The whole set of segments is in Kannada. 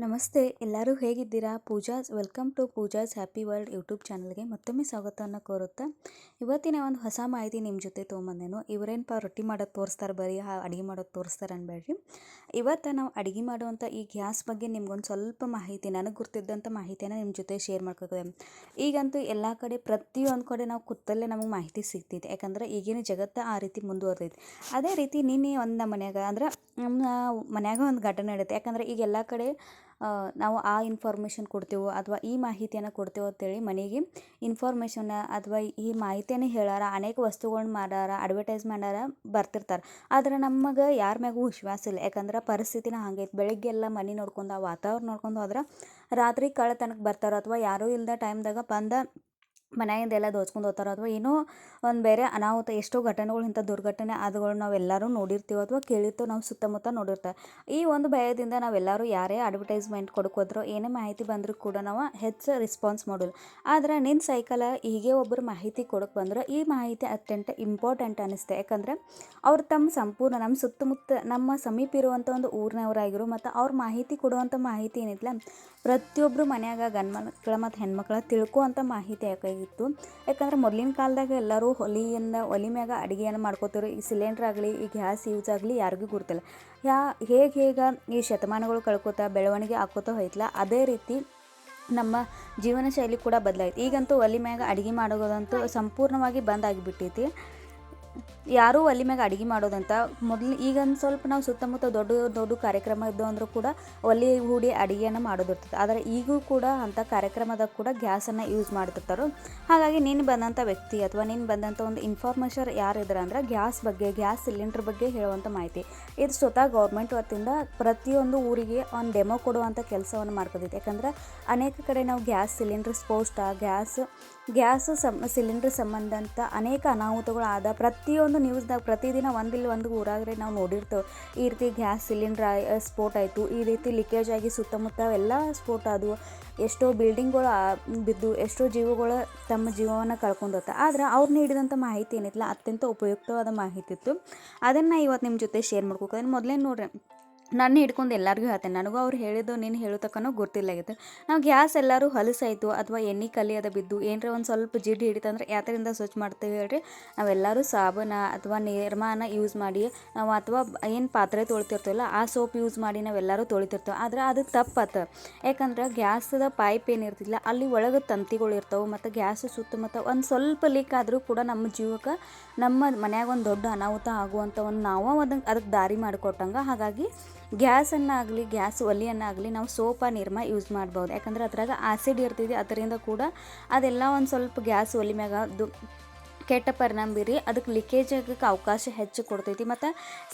ನಮಸ್ತೆ, ಎಲ್ಲರೂ ಹೇಗಿದ್ದೀರಾ? Welcome to Pooja's happy world YouTube ಚಾನಲ್ಗೆ ಮತ್ತೊಮ್ಮೆ ಸ್ವಾಗತವನ್ನು ಕೋರುತ್ತಾ, ಇವತ್ತಿನ ಒಂದು ಹೊಸ ಮಾಹಿತಿ ನಿಮ್ಮ ಜೊತೆ ತೊಗೊಂಬಂದೇನು. ಇವರೇನಪ್ಪ ರೊಟ್ಟಿ ಮಾಡೋದು ತೋರಿಸ್ತಾರೆ, ಬರೀ ಅಡುಗೆ ಮಾಡೋದು ತೋರಿಸ್ತಾರೆ ಅನ್ಬೇಡ್ರಿ. ಇವತ್ತು ನಾವು ಅಡುಗೆ ಮಾಡುವಂಥ ಈ ಗ್ಯಾಸ್ ಬಗ್ಗೆ ನಿಮ್ಗೊಂದು ಸ್ವಲ್ಪ ಮಾಹಿತಿ, ನನಗೆ ಗೊತ್ತಿದ್ದಂಥ ಮಾಹಿತಿಯನ್ನು ನಿಮ್ಮ ಜೊತೆ ಶೇರ್ ಮಾಡ್ಕೋತೇವೆ. ಈಗಂತೂ ಎಲ್ಲ ಕಡೆ ಪ್ರತಿಯೊಂದು ಕಡೆ ನಾವು ಕೂತಲ್ಲೇ ನಮಗೆ ಮಾಹಿತಿ ಸಿಗ್ತೈತೆ, ಯಾಕಂದ್ರೆ ಈಗಿನ ಜಗತ್ತು ಆ ರೀತಿ ಮುಂದುವರೆದೈತಿ. ಅದೇ ರೀತಿ ನಿನ್ನೆ ಒಂದು ನಮ್ಮ ಮನ್ಯಾಗ ಅಂದ್ರೆ ನಮ್ಮ ಮನ್ಯಾಗ ಒಂದು ಘಟನೆ ನಡೆಯುತ್ತೆ. ಯಾಕಂದರೆ ಈಗ ಎಲ್ಲ ಕಡೆ ನಾವು ಆ ಇನ್ಫಾರ್ಮೇಷನ್ ಕೊಡ್ತೇವೆ ಅಥವಾ ಈ ಮಾಹಿತಿಯನ್ನು ಕೊಡ್ತೇವೆ ಅಂತೇಳಿ ಮನೆಗೆ ಇನ್ಫಾರ್ಮೇಷನ್ನ ಅಥವಾ ಈ ಮಾಹಿತಿಯನ್ನು ಹೇಳಾರ, ಅನೇಕ ವಸ್ತುಗಳನ್ನ ಮಾಡಾರ, ಅಡ್ವರ್ಟೈಸ್ ಮಾಡಾರ ಬರ್ತಿರ್ತಾರೆ. ಆದರೆ ನಮಗೆ ಯಾರ ಮ್ಯಾಗೂ ವಿಶ್ವಾಸ ಇಲ್ಲ. ಯಾಕಂದ್ರೆ ಪರಿಸ್ಥಿತಿನ ಹಂಗೈತೆ. ಬೆಳಗ್ಗೆ ಎಲ್ಲ ಮನೆ ನೋಡ್ಕೊಂಡು ಆ ವಾತಾವರಣ ನೋಡ್ಕೊಂಡು ಹೋದ್ರೆ ರಾತ್ರಿ ಕಳ್ಳತನಕ್ಕೆ ಬರ್ತಾರೋ ಅಥವಾ ಯಾರೂ ಇಲ್ಲದ ಟೈಮ್ದಾಗ ಬಂದ ಮನೆಯಿಂದೆಲ್ಲ ದೋಚ್ಕೊಂಡು ಹೋಗ್ತಾರೋ ಅಥವಾ ಏನೋ ಒಂದು ಬೇರೆ ಅನಾಹುತ, ಎಷ್ಟೋ ಘಟನೆಗಳು, ಇಂಥ ದುರ್ಘಟನೆ ಆದಗಳು ನಾವೆಲ್ಲರೂ ನೋಡಿರ್ತೀವಿ ಅಥವಾ ಕೇಳಿರ್ತೀವಿ, ನಾವು ಸುತ್ತಮುತ್ತ ನೋಡಿರ್ತಾರೆ. ಈ ಒಂದು ಭಯದಿಂದ ನಾವೆಲ್ಲರೂ ಯಾರೇ ಅಡ್ವರ್ಟೈಸ್ಮೆಂಟ್ ಕೊಡೋಕೋದ್ರೂ ಏನೇ ಮಾಹಿತಿ ಬಂದರೂ ಕೂಡ ನಾವು ಹೆಚ್ಚು ರೆಸ್ಪಾನ್ಸ್ ಮಾಡೋದು. ಆದರೆ ನಿನ್ನ ಸೈಕಲ ಹೀಗೆ ಒಬ್ಬರು ಮಾಹಿತಿ ಕೊಡೋಕೆ ಬಂದ್ರೆ ಈ ಮಾಹಿತಿ ಅತ್ಯಂತ ಇಂಪಾರ್ಟೆಂಟ್ ಅನ್ನಿಸ್ತೆ. ಯಾಕಂದರೆ ಅವ್ರು ತಮ್ಮ ಸಂಪೂರ್ಣ ನಮ್ಮ ಸುತ್ತಮುತ್ತ ನಮ್ಮ ಸಮೀಪ ಇರುವಂಥ ಒಂದು ಊರಿನವರಾಗಿರು ಮತ್ತು ಅವ್ರ ಮಾಹಿತಿ ಕೊಡುವಂಥ ಮಾಹಿತಿ ಏನಿತ್ತಲ್ಲ, ಪ್ರತಿಯೊಬ್ಬರು ಮನ್ಯಾಗ ಗಂಡ್ಮಕ್ಳು ಮತ್ತು ಹೆಣ್ಮಕ್ಳು ತಿಳ್ಕೊವಂಥ ಮಾಹಿತಿ ಯಾಕಾಗಿತ್ತು. ಯಾಕಂದ್ರೆ ಮೊದಲಿನ ಕಾಲದಾಗ ಎಲ್ಲರೂ ಒಲೆ ಮ್ಯಾಗ ಅಡುಗೆಯನ್ನು ಮಾಡ್ಕೋತಾರೆ. ಈ ಸಿಲಿಂಡ್ರ್ ಆಗಲಿ, ಈ ಗ್ಯಾಸ್ ಯೂಸ್ ಆಗಲಿ ಯಾರಿಗೂ ಗೊತ್ತಿಲ್ಲ. ಹೇಗೆ ಈ ಶತಮಾನಗಳು ಕಳ್ಕೊತಾ ಬೆಳವಣಿಗೆ ಆಕೋತಾ ಹೋಯ್ತಲ್ಲ, ಅದೇ ರೀತಿ ನಮ್ಮ ಜೀವನ ಶೈಲಿ ಕೂಡ ಬದಲಾಯ್ತು. ಈಗಂತೂ ಒಲೆ ಮ್ಯಾಗ ಅಡುಗೆ ಮಾಡೋದಂತೂ ಸಂಪೂರ್ಣವಾಗಿ ಬಂದಾಗಿಬಿಟ್ಟೈತಿ. ಯಾರೂ ಒಲೆ ಮ್ಯಾಗ ಅಡುಗೆ ಮಾಡೋದಂತ ಮೊದಲು ಈಗೊಂದು ಸ್ವಲ್ಪ ನಾವು ಸುತ್ತಮುತ್ತ ದೊಡ್ಡ ದೊಡ್ಡ ಕಾರ್ಯಕ್ರಮ ಇದ್ದವು ಅಂದರೂ ಕೂಡ ಒಲೆ ಹೂಡಿ ಅಡುಗೆಯನ್ನು ಮಾಡೋದಿರ್ತದೆ. ಆದರೆ ಈಗೂ ಕೂಡ ಅಂಥ ಕಾರ್ಯಕ್ರಮದಾಗ ಕೂಡ ಗ್ಯಾಸನ್ನು ಯೂಸ್ ಮಾಡ್ತಿರ್ತಾರೋ. ಹಾಗಾಗಿ ನೀನು ಬಂದಂಥ ವ್ಯಕ್ತಿ ಅಥವಾ ನೀನು ಬಂದಂಥ ಒಂದು ಇನ್ಫಾರ್ಮೇಷನ್ ಯಾರಿದ್ರೆ ಅಂದ್ರೆ ಗ್ಯಾಸ್ ಬಗ್ಗೆ, ಗ್ಯಾಸ್ ಸಿಲಿಂಡ್ರ್ ಬಗ್ಗೆ ಹೇಳುವಂಥ ಮಾಹಿತಿ ಇದು ಸ್ವತಃ ಗೌರ್ಮೆಂಟ್ ವತಿಯಿಂದ ಪ್ರತಿಯೊಂದು ಊರಿಗೆ ಒಂದು ಡೆಮೋ ಕೊಡುವಂಥ ಕೆಲಸವನ್ನು ಮಾಡ್ಕೋತೈತಿ. ಯಾಕಂದ್ರೆ ಅನೇಕ ಕಡೆ ನಾವು ಗ್ಯಾಸ್ ಸಿಲಿಂಡ್ರ್ ಸ್ಫೋಟ, ಗ್ಯಾಸ್ ಸಿಲಿಂಡ್ರ್ ಸಂಬಂಧಂತ ಅನೇಕ ಅನಾಹುತಗಳು ಆದ ಪ್ರತಿಯೊಂದು ನ್ಯೂಸ್ದಾಗ ಪ್ರತಿದಿನ ಒಂದು ಊರಾಗ್ರೆ ನಾವು ನೋಡಿರ್ತೇವೆ. ಈ ರೀತಿ ಗ್ಯಾಸ್ ಸಿಲಿಂಡ್ರ್ ಸ್ಫೋಟ ಆಯಿತು, ಈ ರೀತಿ ಲೀಕೇಜ್ ಆಗಿ ಸುತ್ತಮುತ್ತ ಎಲ್ಲ ಸ್ಫೋಟ ಆದವು, ಎಷ್ಟೋ ಬಿಲ್ಡಿಂಗ್ಗಳು ಬಿದ್ದು ಎಷ್ಟೋ ಜೀವಗಳು ತಮ್ಮ ಜೀವವನ್ನು ಕಳ್ಕೊಂಡೋಗ್ತಾರೆ. ಆದರೆ ಅವ್ರು ನೀಡಿದಂಥ ಮಾಹಿತಿ ಏನಿತ್ತಲ್ಲ ಅತ್ಯಂತ ಉಪಯುಕ್ತವಾದ ಮಾಹಿತಿ ಇತ್ತು. ಅದನ್ನು ಇವತ್ತು ನಿಮ್ಮ ಜೊತೆ ಶೇರ್ ಮಾಡ್ಕೋಕೆ ಮೊದಲೇನು ನೋಡ್ರಿ, ನಾನು ಹಿಡ್ಕೊಂಡು ಎಲ್ಲರಿಗೂ ಹೇಳ್ತೇನೆ. ನನಗೂ ಅವ್ರು ಹೇಳಿದ್ದು ನೀನು ಹೇಳೋತಕ್ಕನೂ ಗೊತ್ತಿಲ್ಲಾಗಿತ್ತು. ನಾವು ಗ್ಯಾಸ್ ಎಲ್ಲರೂ ಹೊಲಸಾಯಿತು ಅಥವಾ ಎಣ್ಣೆ ಕಲಿ ಅದ ಬಿದ್ದು ಏನರ ಒಂದು ಸ್ವಲ್ಪ ಜಿಡ್ಡು ಹಿಡಿತಂದ್ರೆ ಯಾತರಿಂದ ಸ್ವಚ್ಛ ಮಾಡ್ತೀವಿ ಹೇಳ್ರಿ, ನಾವೆಲ್ಲರೂ ಸಾಬೂನ ಅಥವಾ ನಿರ್ಮಾನ ಯೂಸ್ ಮಾಡಿ ನಾವು ಅಥವಾ ಏನು ಪಾತ್ರೆ ತೊಳಿತಿರ್ತೀವಲ್ಲ ಆ ಸೋಪ್ ಯೂಸ್ ಮಾಡಿ ನಾವೆಲ್ಲರೂ ತೊಳಿತಿರ್ತೇವೆ. ಆದರೆ ಅದು ತಪ್ಪತ್ತು. ಯಾಕಂದ್ರೆ ಗ್ಯಾಸದ ಪೈಪ್ ಏನಿರ್ತಿಲ್ಲ ಅಲ್ಲಿ ಒಳಗೆ ತಂತಿಗಳು ಇರ್ತವೆ ಮತ್ತು ಗ್ಯಾಸ್ ಸುತ್ತಮುತ್ತ ಒಂದು ಸ್ವಲ್ಪ ಲೀಕ್ ಆದರೂ ಕೂಡ ನಮ್ಮ ಜೀವಕ್ಕೆ, ನಮ್ಮ ಮನ್ಯಾಗ ಒಂದು ದೊಡ್ಡ ಅನಾಹುತ ಆಗುವಂಥ ಒಂದು ನಾವು ಅದಕ್ಕೆ ದಾರಿ ಮಾಡಿಕೊಟ್ಟಂಗೆ. ಹಾಗಾಗಿ ಗ್ಯಾಸನ್ನಾಗಲಿ, ಗ್ಯಾಸ್ ಒಲೆಯನ್ನಾಗಲಿ ನಾವು ಸೋಪ ನಿರ್ಮ ಯೂಸ್ ಮಾಡ್ಬೋದು. ಯಾಕಂದ್ರೆ ಅದ್ರಾಗ ಆ್ಯಸಿಡ್ ಇರ್ತಿದೆ, ಅದರಿಂದ ಕೂಡ ಅದೆಲ್ಲ ಒಂದು ಸ್ವಲ್ಪ ಗ್ಯಾಸ್ ಒಲೆ ಮ್ಯಾಗ ಅದು ಕೆಟ್ಟ ಪರಿಣಾಮ ಬೀರಿ ಅದಕ್ಕೆ ಲೀಕೇಜ್ ಆಗೋಕ್ಕೆ ಅವಕಾಶ ಹೆಚ್ಚು ಕೊಡ್ತೈತಿ. ಮತ್ತು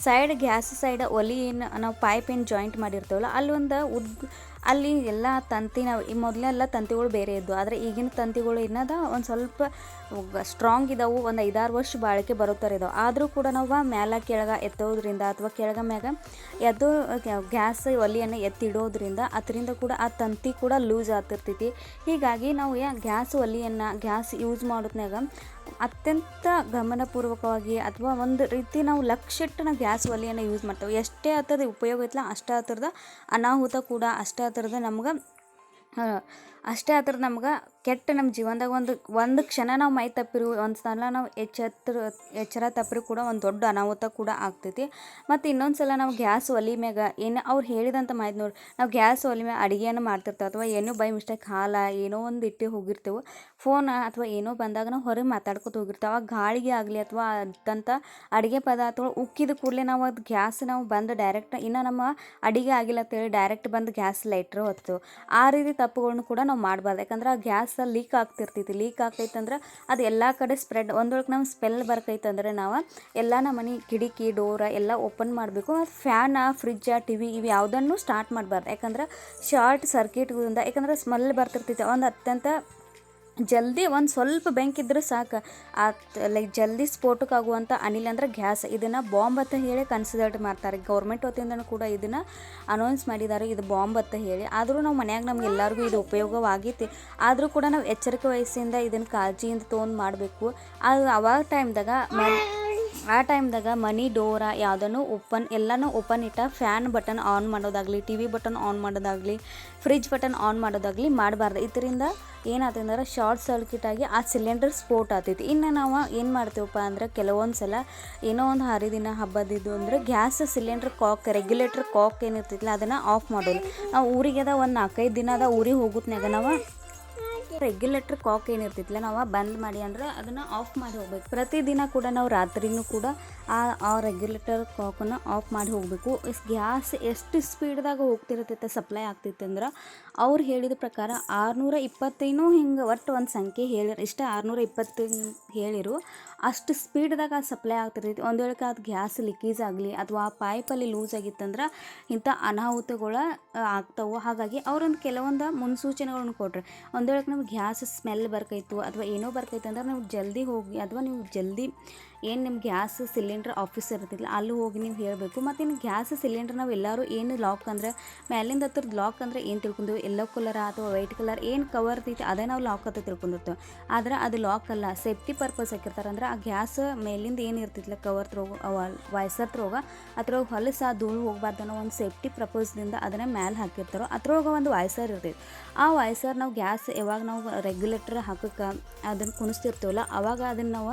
ಗ್ಯಾಸ್ ಸೈಡ್ ಒಲೆ ಏನು ನಾವು ಪೈಪ್ ಏನು ಜಾಯಿಂಟ್ ಮಾಡಿರ್ತೇವಲ್ಲ ಅಲ್ಲಿ ಅಲ್ಲಿ ಎಲ್ಲ ತಂತಿ, ನಾವು ಈ ಮೊದಲೆಲ್ಲ ತಂತಿಗಳು ಬೇರೆ ಇದ್ದವು. ಆದರೆ ಈಗಿನ ತಂತಿಗಳು ಏನದ ಒಂದು ಸ್ವಲ್ಪ ಸ್ಟ್ರಾಂಗ್ ಇದಾವೆ, ಒಂದು 5-6 ವರ್ಷ ಬಾಳಿಕೆ ಬರೋ ಥರ ಇದಾವೆ. ಆದರೂ ಕೂಡ ನಾವು ಮ್ಯಾಲ ಕೆಳಗೆ ಎತ್ತೋದ್ರಿಂದ ಅಥವಾ ಕೆಳಗೆ ಮ್ಯಾಗ ಎದ್ದು ಗ್ಯಾಸ್ ಒಲೆಯನ್ನು ಎತ್ತಿಡೋದ್ರಿಂದ ಅದರಿಂದ ಕೂಡ ಆ ತಂತಿ ಕೂಡ ಲೂಸ್ ಆಗ್ತಿರ್ತೈತಿ. ಹೀಗಾಗಿ ನಾವು ಗ್ಯಾಸ್ ಒಲೆಯನ್ನು ಗ್ಯಾಸ್ ಯೂಸ್ ಮಾಡೋದ್ನಾಗ ಅತ್ಯಂತ ಗಮನಪೂರ್ವಕವಾಗಿ ಅಥವಾ ಒಂದು ರೀತಿ ನಾವು ಲಕ್ಷಿಟ್ಟು ನಾವು ಗ್ಯಾಸ್ ಒಲೆಯನ್ನು ಯೂಸ್ ಮಾಡ್ತೇವೆ. ಎಷ್ಟೇ ಆ ಥರದ ಉಪಯೋಗ ಐತಲ್ಲ ಅಷ್ಟೇ ಆ ಥರದ ಅನಾಹುತ ಕೂಡ ಅಷ್ಟೇ ಆ ಥರದ ನಮ್ಗೆ ಕೆಟ್ಟ ನಮ್ಮ ಜೀವನದಾಗ ಒಂದು ಕ್ಷಣ ನಾವು ಮೈ ತಪ್ಪಿರು, ಒಂದು ಸಲ ನಾವು ಎಚ್ಚರ ತಪ್ಪಿರು ಕೂಡ ಒಂದು ದೊಡ್ಡ ಅನಾಹುತ ಕೂಡ ಆಗ್ತೈತಿ. ಮತ್ತು ಇನ್ನೊಂದು ಸಲ ನಾವು ಗ್ಯಾಸ್ ಒಲೆ ಮ್ಯಾಗ ಏನು ಅವ್ರು ಹೇಳಿದಂಥ ಮಾಹಿತಿ ನೋಡಿ, ನಾವು ಗ್ಯಾಸ್ ಒಲೆ ಮ್ಯಾಗ ಅಡುಗೆಯನ್ನು ಮಾಡ್ತಿರ್ತೇವೆ ಅಥವಾ ಏನೋ ಬೈ ಮಿಸ್ಟೇಕ್ ಏನೋ ಒಂದು ಇಟ್ಟು ಹೋಗಿರ್ತೇವೆ, ಫೋನ್ ಅಥವಾ ಏನೋ ಬಂದಾಗ ನಾವು ಹೊರಗೆ ಮಾತಾಡ್ಕೊತ ಹೋಗಿರ್ತೇವೆ. ಆ ಗಾಳಿಗೆ ಆಗಲಿ ಅಥವಾ ಅದಂಥ ಅಡುಗೆ ಪದಾರ್ಥಗಳು ಉಕ್ಕಿದ ಕೂಡಲೇ ನಾವು ಅದು ಗ್ಯಾಸ್ ನಾವು ಬಂದು ಡೈರೆಕ್ಟ್ ಇನ್ನು ನಮ್ಮ ಅಡುಗೆ ಆಗಿಲ್ಲ ಅಂತೇಳಿ ಡೈರೆಕ್ಟ್ ಬಂದು ಗ್ಯಾಸ್ ಲೈಟ್ರ್ ಹೊತ್ತೇವೆ. ಆ ರೀತಿ ತಪ್ಪುಗಳನ್ನು ಕೂಡ ನಾವು ಮಾಡಬಾರ್ದು. ಯಾಕಂದ್ರೆ ಆ ಗ್ಯಾಸ್ ಲೀಕ್ ಆಗ್ತಿರ್ತೈತಿ. ಲೀಕ್ ಆಗ್ತೈತಂದ್ರೆ ಅದು ಎಲ್ಲ ಕಡೆ ಸ್ಪ್ರೆಡ್, ಒಂದೊಳಗೆ ನಮ್ಗೆ ಸ್ಮೆಲ್ ಬರ್ಕೈತಂದ್ರೆ ನಾವು ಎಲ್ಲ ನಮ್ಮ ಮನೆ ಕಿಟಕಿ ಡೋರ ಎಲ್ಲ ಓಪನ್ ಮಾಡಬೇಕು. ಮತ್ತು ಫ್ಯಾನ, ಫ್ರಿಜ್ಜ, ಟಿವಿ ಇವು ಯಾವುದನ್ನು ಸ್ಟಾರ್ಟ್ ಮಾಡಬಾರ್ದು. ಯಾಕಂದ್ರೆ ಶಾರ್ಟ್ ಸರ್ಕ್ಯೂಟ್ಗಳಿಂದ, ಯಾಕಂದ್ರೆ ಸ್ಮೆಲ್ ಬರ್ತಿರ್ತೈತೆ. ಒಂದು ಅತ್ಯಂತ ಜಲ್ದಿ ಒಂದು ಸ್ವಲ್ಪ ಬೆಂಕಿದ್ರೆ ಸಾಕು, ಜಲ್ದಿ ಸ್ಫೋಟಕ್ಕಾಗುವಂಥ ಅನಿಲ ಅಂದ್ರೆ ಗ್ಯಾಸ್. ಇದನ್ನು ಬಾಂಬ್ ಅಂತ ಹೇಳಿ ಕನ್ಸಿಡರ್ ಮಾಡ್ತಾರೆ. ಗೌರ್ಮೆಂಟ್ ವತಿಯಿಂದನೂ ಕೂಡ ಇದನ್ನು ಅನೌನ್ಸ್ ಮಾಡಿದ್ದಾರೆ, ಇದು ಬಾಂಬ್ ಅಂತ ಹೇಳಿ. ಆದರೂ ನಾವು ಮನ್ಯಾಗ ನಮ್ಗೆ ಎಲ್ಲರಿಗೂ ಇದು ಉಪಯೋಗವಾಗೈತಿ. ಆದರೂ ಕೂಡ ನಾವು ಎಚ್ಚರಿಕೆ ವಯಸ್ಸಿಂದ ಇದನ್ನು ಕಾಳಜಿಯಿಂದ ತೊಗೊಂಡು ಮಾಡಬೇಕು. ಅದು ಅವಾಗ ಟೈಮ್ದಾಗ ಆ ಟೈಮ್ದಾಗ ಮನಿ ಡೋರ ಯಾವುದನ್ನು ಎಲ್ಲನೂ ಓಪನ್ ಇಟ್ಟ ಫ್ಯಾನ್ ಬಟನ್ ಆನ್ ಮಾಡೋದಾಗಲಿ, ಟಿ ವಿ ಬಟನ್ ಆನ್ ಮಾಡೋದಾಗಲಿ, ಫ್ರಿಜ್ ಬಟನ್ ಆನ್ ಮಾಡೋದಾಗಲಿ ಮಾಡಬಾರ್ದು. ಇದರಿಂದ ಏನಾಗ್ತಂದ್ರೆ ಶಾರ್ಟ್ ಸರ್ಕ್ಯೂಟ್ ಆಗಿ ಆ ಸಿಲಿಂಡರ್ ಸ್ಫೋಟ ಆಗ್ತೈತಿ. ಇನ್ನು ನಾವು ಏನು ಮಾಡ್ತೀವಪ್ಪ ಅಂದ್ರೆ ಕೆಲವೊಂದು ಸಲ ಏನೋ ಒಂದು ಹರಿದಿನ ಹಬ್ಬದಿದ್ದು ಅಂದರೆ ಗ್ಯಾಸ್ ಸಿಲಿಂಡ್ರ್ ರೆಗ್ಯುಲೇಟರ್ ಕಾಕ್ ಏನಿರ್ತೈತಿಲ್ಲ ಅದನ್ನು ಆಫ್ ಮಾಡೋದು. ನಾವು ಊರಿಗೆದ ಒಂದು 4-5 ದಿನದ ಊರಿಗೆ ಹೋಗುತ್ನ್ಯಾಗ ನಾವು ರೆಗ್ಯುಲೇಟರ್ ಕಾಕ್ ಏನಿರ್ತೈತಿಲ್ಲ ನಾವು ಬಂದ್ ಮಾಡಿ ಅಂದ್ರೆ ಅದನ್ನು ಆಫ್ ಮಾಡಿ ಹೋಗ್ಬೇಕು. ಪ್ರತಿದಿನ ಕೂಡ ನಾವು ರಾತ್ರಿನೂ ಕೂಡ ಆ ರೆಗ್ಯುಲೇಟರ್ ಕಾಕನ್ನು ಆಫ್ ಮಾಡಿ ಹೋಗಬೇಕು. ಗ್ಯಾಸ್ ಎಷ್ಟು ಸ್ಪೀಡ್ದಾಗ ಹೋಗ್ತಿರ್ತೈತೆ ಸಪ್ಲೈ ಆಗ್ತೈತೆ ಅಂದ್ರೆ ಅವ್ರು ಹೇಳಿದ ಪ್ರಕಾರ 620 ಹಿಂಗೆ ಒಟ್ಟು ಒಂದು ಸಂಖ್ಯೆ ಹೇಳಿರು. ಇಷ್ಟ 620 ಹೇಳಿರು. ಅಷ್ಟು ಸ್ಪೀಡ್ದಾಗ ಸಪ್ಲೈ ಆಗ್ತಿರ್ತೈತಿ. ಒಂದು ವೇಳೆ ಅದು ಗ್ಯಾಸ್ ಲೀಕೇಜ್ ಆಗಲಿ ಅಥವಾ ಆ ಪೈಪಲ್ಲಿ ಲೂಸ್ ಆಗಿತ್ತಂದ್ರೆ ಇಂಥ ಅನಾಹುತಗಳು ಆಗ್ತಾವೆ. ಹಾಗಾಗಿ ಅವರೊಂದು ಕೆಲವೊಂದು ಮುನ್ಸೂಚನೆಗಳನ್ನು ಕೊಟ್ರೆ, ಒಂದು ವೇಳೆ ನಮ್ಗೆ ಗ್ಯಾಸ್ ಸ್ಮೆಲ್ ಬರ್ಕೈತು ಅಥವಾ ಏನೋ ಬರ್ಕೈತೆ ಅಂದ್ರೆ ನೀವು ಜಲ್ದಿ ಹೋಗಿ ಅಥವಾ ನೀವು ಜಲ್ದಿ ಏನು ನಿಮ್ಮ ಗ್ಯಾಸ್ ಸಿಲಿಂಡ್ರ್ ಆಫೀಸ್ ಇರ್ತಿಲ್ಲ ಅಲ್ಲಿ ಹೋಗಿ ನೀವು ಹೇಳಬೇಕು. ಮತ್ತು ಇನ್ನು ಗ್ಯಾಸ್ ಸಿಲಿಂಡ್ರ್ ನಾವು ಎಲ್ಲರೂ ಏನು ಲಾಕ್ ಅಂದರೆ ಮೇಲಿಂದ ಹತ್ರದ್ದು ಲಾಕ್ ಅಂದರೆ ಏನು ತಿಳ್ಕೊಂಡೇವೆ, ಯೆಲ್ಲೋ ಕಲರ್ ಅಥವಾ ವೈಟ್ ಕಲರ್ ಏನು ಕವರ್ ಐತಿ ಅದೇ ನಾವು ಲಾಕ್ ಅಂತ ತಿಳ್ಕೊಂಡಿರ್ತೇವೆ. ಆದರೆ ಅದು ಲಾಕ್ ಅಲ್ಲ, ಸೇಫ್ಟಿ ಪರ್ಪಸ್ ಹಾಕಿರ್ತಾರೆ. ಅಂದ್ರೆ ಆ ಗ್ಯಾಸ್ ಮೇಲಿಂದ ಏನು ಇರ್ತಿತ್ತಲ್ಲ ಕವರ್ ವೈಸರ್ ತ್ರೋಗ ಅದ್ರೊಳಗೆ ಹೊಲಸ ಧೂಳು ಹೋಗ್ಬಾರ್ದು ಅನ್ನೋ ಒಂದು ಸೇಫ್ಟಿ ಪರ್ಪಸ್ದಿಂದ ಅದನ್ನು ಮೇಲೆ ಹಾಕಿರ್ತಾರೋ. ಅದ್ರೊಳಗೆ ಒಂದು ವೈಸರ್ ಇರ್ತೈತಿ. ಆ ವೈಸರ್ ನಾವು ಗ್ಯಾಸ್ ಯಾವಾಗ ನಾವು ರೆಗ್ಯುಲೇಟರ್ ಹಾಕಕ್ಕೆ ಅದನ್ನು ಕುಣಿಸ್ತಿರ್ತೀವಲ್ಲ ಅವಾಗ ಅದನ್ನು ನಾವು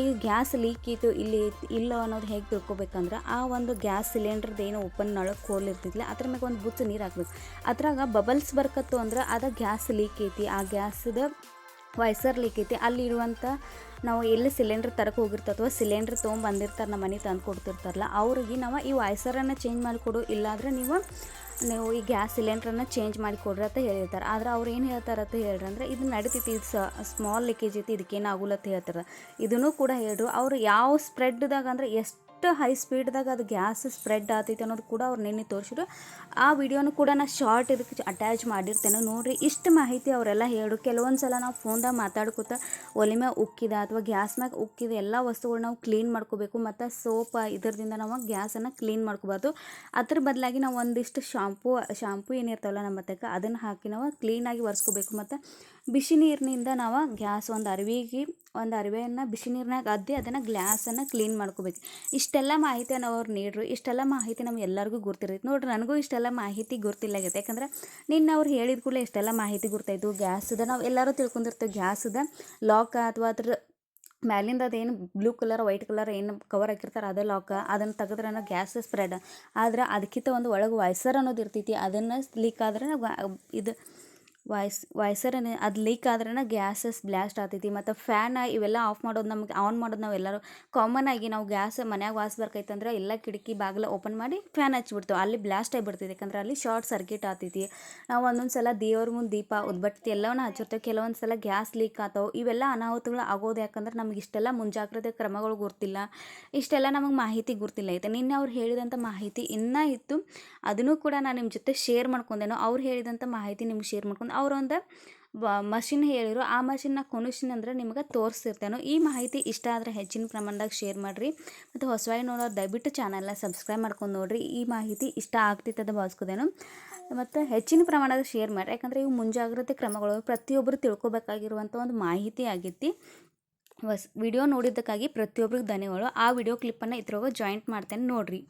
ಈ ಗ್ಯಾಸ್ ಲೀಕ್ ಇತ್ತು ಇಲ್ಲ ಅನ್ನೋದು ಹೇಗೆ ತಿಳ್ಕೊಬೇಕಂದ್ರೆ ಆ ಒಂದು ಗ್ಯಾಸ್ ಸಿಲಿಂಡ್ರದ್ದು ಏನು ಓಪನ್ ನಳಕ್ಕೆ ಹೋಲ್ ಇರ್ತಿದ್ಲ ಅದ್ರ ಮ್ಯಾಗ ಒಂದು ಬುಚ್ಚು ನೀರು ಹಾಕ್ಬೇಕು. ಅದ್ರಾಗ ಬಬಲ್ಸ್ ಬರ್ಕತ್ತು ಅಂದ್ರೆ ಅದು ಗ್ಯಾಸ್ ಲೀಕ್ ಐತಿ, ಆ ಗ್ಯಾಸ್ದ ವೈಸರ್ ಲೀಕ್ ಐತಿ. ಅಲ್ಲಿರುವಂಥ ನಾವು ಎಲ್ಲಿ ಸಿಲಿಂಡ್ರ್ ತರಕ್ಕೆ ಹೋಗಿರ್ತೀವಿ ಅಥವಾ ಸಿಲಿಂಡ್ರ್ ತೊಗೊಂಬಂದಿರ್ತಾರೆ ನಮ್ಮ ಮನೆ ತಂದು ಕೊಡ್ತಿರ್ತಾರಲ್ಲ ಅವ್ರಿಗೆ ನಾವು ಈ ವೈಸರನ್ನು ಚೇಂಜ್ ಮಾಡಿಕೊಡು, ಇಲ್ಲಾಂದರೆ ನೀವು ಈ ಗ್ಯಾಸ್ ಸಿಲಿಂಡ್ರನ್ನು ಚೇಂಜ್ ಮಾಡಿ ಕೊಡ್ರಿ ಅಂತ ಹೇಳಿರ್ತಾರೆ. ಆದ್ರೆ ಅವ್ರು ಏನು ಹೇಳ್ತಾರೆ ಅಂತ ಹೇಳ್ರಿ ಅಂದರೆ ಇದು ನಡಿತೈತಿ, ಇದು ಸ್ಮಾಲ್ ಲೀಕೇಜ್ ಐತಿ, ಇದಕ್ಕೇನು ಆಗೋಲ್ಲ ಅಂತ ಹೇಳ್ತಾರೆ. ಇದನ್ನು ಕೂಡ ಹೇಳ್ರು. ಅವ್ರು ಯಾವ ಸ್ಪ್ರೆಡ್ದಾಗ ಅಂದರೆ ಎಷ್ಟು ಹೈ ಸ್ಪೀಡ್ದಾಗ ಅದು ಗ್ಯಾಸ್ ಸ್ಪ್ರೆಡ್ ಆಗ್ತೈತೆ ಅನ್ನೋದು ಕೂಡ ಅವ್ರು ನಿನ್ನೆ ತೋರಿಸಿದ್ರು. ಆ ವಿಡಿಯೋನು ಕೂಡ ನಾನು ಶಾರ್ಟ್ ಇದಕ್ಕೆ ಅಟ್ಯಾಚ್ ಮಾಡಿರ್ತೇನೆ ನೋಡಿರಿ. ಇಷ್ಟು ಮಾಹಿತಿ ಅವರೆಲ್ಲ ಹೇಳು. ಕೆಲವೊಂದು ಸಲ ನಾವು ಫೋನ್ದಾಗ ಮಾತಾಡ್ಕೊತ ಒಲೆ ಮ್ಯಾಗ ಉಕ್ಕಿದ ಅಥವಾ ಗ್ಯಾಸ್ ಮ್ಯಾಗ ಉಕ್ಕಿದ ಎಲ್ಲ ವಸ್ತುಗಳು ನಾವು ಕ್ಲೀನ್ ಮಾಡ್ಕೋಬೇಕು. ಮತ್ತು ಸೋಪ್ ಇದರಿಂದ ನಾವು ಗ್ಯಾಸನ್ನು ಕ್ಲೀನ್ ಮಾಡ್ಕೋಬಾರ್ದು. ಅದ್ರ ಬದಲಾಗಿ ನಾವು ಒಂದಿಷ್ಟು ಶಾಂಪೂ ಏನಿರ್ತಾವಲ್ಲ ನಮ್ಮ ಹತ್ತಕ್ಕೆ ಅದನ್ನು ಹಾಕಿ ನಾವು ಕ್ಲೀನಾಗಿ ಒರೆಸ್ಕೋಬೇಕು. ಮತ್ತು ಬಿಸಿ ನೀರಿನಿಂದ ನಾವು ಗ್ಯಾಸ್ ಒಂದು ಅರಿವೆಯನ್ನು ಬಿಸಿ ನೀರಿನಾಗ ಅದ್ದಿ ಅದನ್ನು ಗ್ಲಾಸನ್ನು ಕ್ಲೀನ್ ಮಾಡ್ಕೋಬೇಕು. ಇಷ್ಟೆಲ್ಲ ಮಾಹಿತಿಯನ್ನು ಅವ್ರು ನೀಡ್ರು. ಇಷ್ಟೆಲ್ಲ ಮಾಹಿತಿ ನಮ್ಗೆ ಎಲ್ಲರಿಗೂ ಗುರ್ತಿರ್ತೈತೆ ನೋಡ್ರಿ. ನನಗೂ ಇಷ್ಟೆಲ್ಲ ಮಾಹಿತಿ ಗುರ್ತಿಲ್ಲಾಗೈತೆ, ಯಾಕಂದ್ರೆ ನಿನ್ನ ಅವ್ರು ಹೇಳಿದ ಕೂಡಲೇ ಇಷ್ಟೆಲ್ಲ ಮಾಹಿತಿ ಗುರ್ತಾಯಿತು. ಗ್ಯಾಸದ ನಾವು ಎಲ್ಲರೂ ತಿಳ್ಕೊಂಡಿರ್ತೇವೆ ಗ್ಯಾಸದ ಲಾಕ ಅಥವಾ ಅದ್ರ ಮ್ಯಾಲಿಂದ ಅದೇನು ಬ್ಲೂ ಕಲರ್ ವೈಟ್ ಕಲರ್ ಏನು ಕವರ್ ಹಾಕಿರ್ತಾರೆ ಅದೇ ಲಾಕ, ಅದನ್ನು ತೆಗೆದ್ರೆ ನಾವು ಗ್ಯಾಸ್ ಸ್ಪ್ರೆಡ್. ಆದ್ರೆ ಅದಕ್ಕಿಂತ ಒಂದು ಒಳಗೆ ವೈಸರ್ ಅನ್ನೋದು ಇರ್ತೈತಿ, ಅದನ್ನು ಲೀಕ್ ಆದ್ರೆ ಇದು ವೈಸರ್ ಅದು ಲೀಕ್ ಆದ್ರೆ ಗ್ಯಾಸಸ್ ಬ್ಲಾಸ್ಟ್ ಆಗ್ತೈತಿ. ಮತ್ತು ಫ್ಯಾನ್ ಇವೆಲ್ಲ ಆಫ್ ಮಾಡೋದು ನಮ್ಗೆ ಆನ್ ಮಾಡೋದು ನಾವು ಎಲ್ಲರೂ ಕಾಮನ್ ಆಗಿ ನಾವು ಗ್ಯಾಸ್ ಮನ್ಯಾಗ ವಾಸ ಬರ್ಕೈತಂದ್ರೆ ಎಲ್ಲ ಕಿಟಕಿ ಬಾಗಿಲು ಓಪನ್ ಮಾಡಿ ಫ್ಯಾನ್ ಹಚ್ಚಿಬಿಡ್ತೇವೆ. ಅಲ್ಲಿ ಬ್ಲಾಸ್ಟ್ ಆಗಿಬಿಡ್ತೈತಿ, ಯಾಕಂದ್ರೆ ಅಲ್ಲಿ ಶಾರ್ಟ್ ಸರ್ಕ್ಯೂಟ್ ಆಗ್ತೈತಿ. ನಾವು ಒಂದೊಂದು ಸಲ ದೇವ್ರ ಮುಂದೆ ದೀಪ ಉದ್ಬತ್ತಿ ಎಲ್ಲವನ್ನ ಹಚ್ಚಿರ್ತೇವೆ. ಕೆಲವೊಂದು ಸಲ ಗ್ಯಾಸ್ ಲೀಕ್ ಆಗ್ತಾವೆ. ಇವೆಲ್ಲ ಅನಾಹುತಗಳು ಆಗೋದು ಯಾಕಂದ್ರೆ ನಮ್ಗೆ ಇಷ್ಟೆಲ್ಲ ಮುಂಜಾಗ್ರತೆ ಕ್ರಮಗಳು ಗುರ್ತಿಲ್ಲ, ಇಷ್ಟೆಲ್ಲ ನಮಗೆ ಮಾಹಿತಿ ಗುರ್ತಿಲ್ಲ ಐತೆ. ನಿನ್ನೆ ಅವ್ರು ಹೇಳಿದಂಥ ಮಾಹಿತಿ ಇನ್ನೂ ಇತ್ತು, ಅದನ್ನು ಕೂಡ ನಾನು ನಿಮ್ಮ ಜೊತೆ ಶೇರ್ ಮಾಡ್ಕೊಂಡೇನೋ. ಅವ್ರು ಹೇಳಿದಂಥ ಮಾಹಿತಿ ನಿಮ್ಗೆ ಶೇರ್ ಮಾಡ್ಕೊಂಡು ಅವರೊಂದು ಮಷಿನ್ ಹೇಳಿರು, ಆ ಮಷಿನ್ನ ಕೊನಿಷನ್ ಅಂದ್ರೆ ನಿಮ್ಗೆ ತೋರಿಸ್ತಿರ್ತೇನೋ. ಈ ಮಾಹಿತಿ ಇಷ್ಟ ಆದರೆ ಹೆಚ್ಚಿನ ಪ್ರಮಾಣದಾಗ ಶೇರ್ ಮಾಡಿರಿ. ಮತ್ತು ಹೊಸವಾಗಿ ನೋಡೋರು ದಯವಿಟ್ಟು ಚಾನಲ್ನ ಸಬ್ಸ್ಕ್ರೈಬ್ ಮಾಡ್ಕೊಂಡು ನೋಡಿರಿ. ಈ ಮಾಹಿತಿ ಇಷ್ಟ ಆಗ್ತಿತ್ತದ ಭಾವಿಸ್ಕೋದೇನೋ. ಮತ್ತು ಹೆಚ್ಚಿನ ಪ್ರಮಾಣದ ಶೇರ್ ಮಾಡಿರಿ, ಯಾಕಂದರೆ ಇವು ಮುಂಜಾಗ್ರತೆ ಕ್ರಮಗಳು ಪ್ರತಿಯೊಬ್ಬರು ತಿಳ್ಕೊಬೇಕಾಗಿರುವಂಥ ಒಂದು ಮಾಹಿತಿ ಆಗೈತಿ. ವಿಡಿಯೋ ನೋಡಿದ್ದಕ್ಕಾಗಿ ಪ್ರತಿಯೊಬ್ಬರಿಗೆ ಧನ್ಯವಾದಗಳು. ಆ ವಿಡಿಯೋ ಕ್ಲಿಪ್ಪನ್ನು ಇದ್ರೊಳಗೆ ಜಾಯಿಂಟ್ ಮಾಡ್ತೇನೆ ನೋಡಿರಿ.